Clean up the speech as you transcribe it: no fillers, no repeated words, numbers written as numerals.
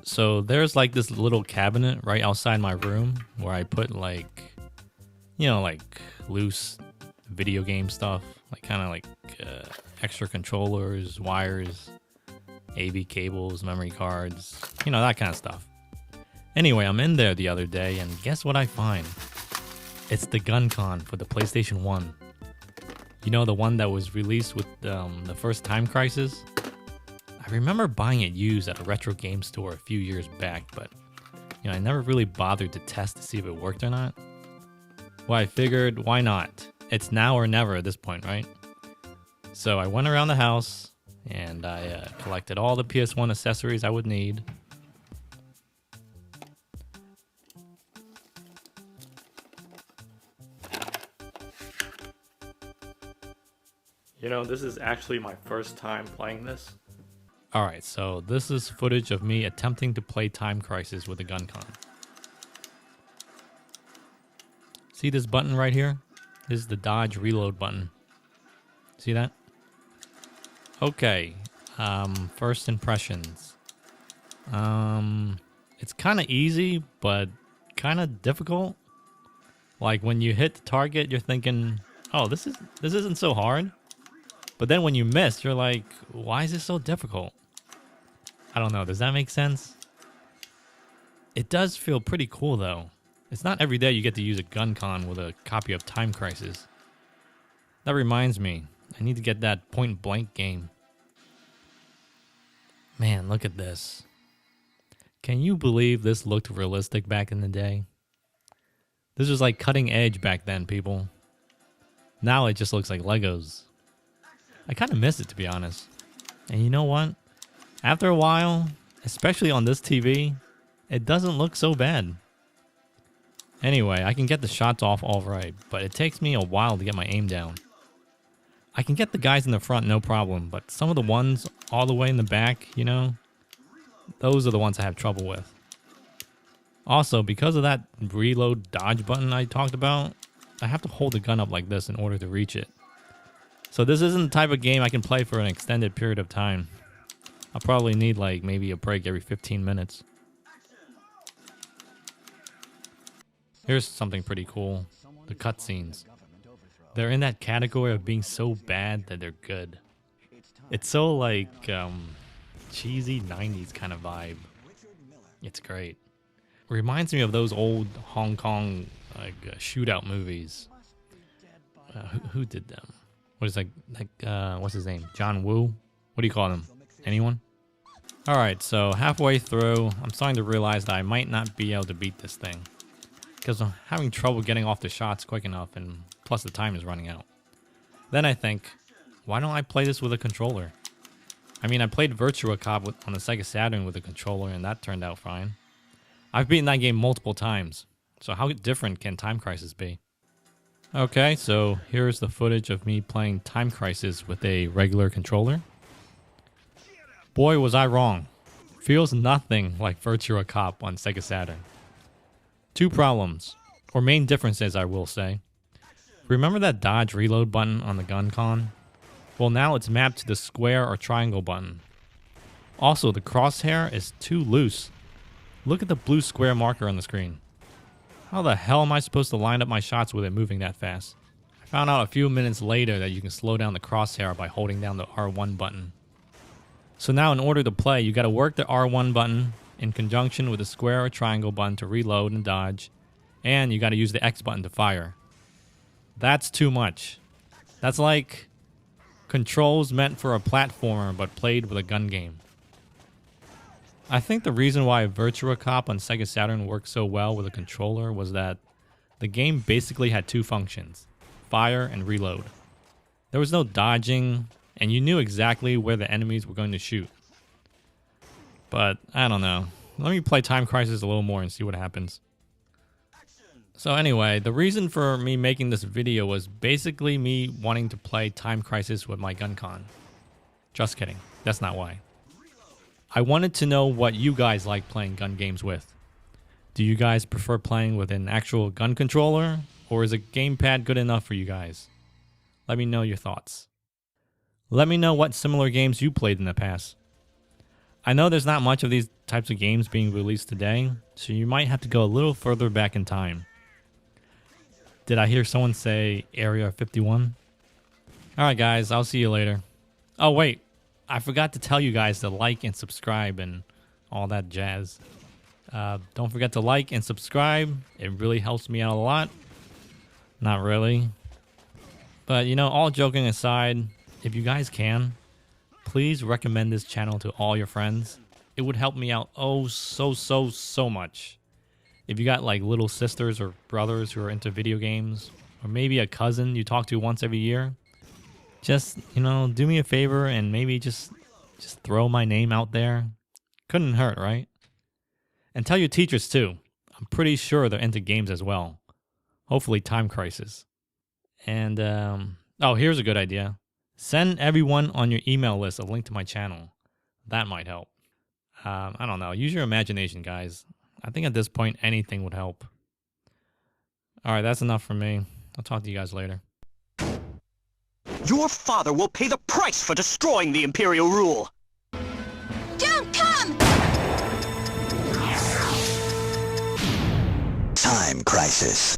So there's like this little cabinet right outside my room where I put like, like loose video game stuff, like kind of like extra controllers, wires, AV cables, memory cards, that kind of stuff. Anyway, I'm in there the other day and guess what I find? It's the GunCon for the PlayStation 1. The one that was released with the first Time Crisis? I remember buying it used at a retro game store a few years back, but I never really bothered to test to see if it worked or not. Well, I figured, why not? It's now or never at this point, right? So I went around the house and I collected all the PS1 accessories I would need. This is actually my first time playing this. Alright, so this is footage of me attempting to play Time Crisis with a GunCon. See this button right here? This is the dodge reload button. See that? Okay, first impressions. It's kind of easy, but kind of difficult. Like when you hit the target, you're thinking, oh, this isn't so hard. But then when you miss, you're like, why is this so difficult? I don't know, does that make sense? It does feel pretty cool though. It's not every day you get to use a GunCon with a copy of Time Crisis. That reminds me, I need to get that point blank game. Man, look at this. Can you believe this looked realistic back in the day? This was like cutting edge back then, people. Now it just looks like Legos. I kind of miss it, to be honest. And you know what? After a while, especially on this TV, it doesn't look so bad. Anyway, I can get the shots off all right, but it takes me a while to get my aim down. I can get the guys in the front no problem, but some of the ones all the way in the back, those are the ones I have trouble with. Also, because of that reload dodge button I talked about, I have to hold the gun up like this in order to reach it. So this isn't the type of game I can play for an extended period of time. I'll probably need like maybe a break every 15 minutes. Here's something pretty cool. The cutscenes. They're in that category of being so bad that they're good. It's so like cheesy 90s kind of vibe. It's great. Reminds me of those old Hong Kong shootout movies. Who did them? What is what's his name? John Woo? What do you call him? Anyone? Alright, so halfway through, I'm starting to realize that I might not be able to beat this thing. Because I'm having trouble getting off the shots quick enough, and plus the time is running out. Then I think, why don't I play this with a controller? I mean, I played Virtua Cop on the Sega Saturn with a controller, and that turned out fine. I've beaten that game multiple times, so how different can Time Crisis be? Okay, so here's the footage of me playing Time Crisis with a regular controller. Boy, was I wrong. Feels nothing like Virtua Cop on Sega Saturn. Two problems, or main differences I will say. Remember that dodge reload button on the GunCon? Well, now it's mapped to the square or triangle button. Also, the crosshair is too loose. Look at the blue square marker on the screen. How the hell am I supposed to line up my shots with it moving that fast? I found out a few minutes later that you can slow down the crosshair by holding down the R1 button. So now in order to play, you gotta work the R1 button in conjunction with the square or triangle button to reload and dodge, and you gotta use the X button to fire. That's too much. That's like controls meant for a platformer but played with a gun game. I think the reason why Virtua Cop on Sega Saturn worked so well with a controller was that the game basically had two functions, fire and reload. There was no dodging, and you knew exactly where the enemies were going to shoot. But, I don't know. Let me play Time Crisis a little more and see what happens. So anyway, the reason for me making this video was basically me wanting to play Time Crisis with my GunCon. Just kidding. That's not why. I wanted to know what you guys like playing gun games with. Do you guys prefer playing with an actual gun controller, or is a gamepad good enough for you guys? Let me know your thoughts. Let me know what similar games you played in the past. I know there's not much of these types of games being released today, so you might have to go a little further back in time. Did I hear someone say Area 51? Alright guys, I'll see you later. Oh wait, I forgot to tell you guys to like and subscribe and all that jazz. Don't forget to like and subscribe. It really helps me out a lot. Not really. But you know, all joking aside, if you guys can, please recommend this channel to all your friends. It would help me out oh so much. If you got like little sisters or brothers who are into video games, or maybe a cousin you talk to once every year, just, you know, do me a favor and maybe just throw my name out there. Couldn't hurt, right? And tell your teachers too. I'm pretty sure they're into games as well. Hopefully Time Crisis. And, oh, here's a good idea. Send everyone on your email list a link to my channel. That might help. I don't know. Use your imagination, guys. I think at this point, anything would help. Alright, that's enough from me. I'll talk to you guys later. Your father will pay the price for destroying the Imperial rule! Don't come! Time Crisis.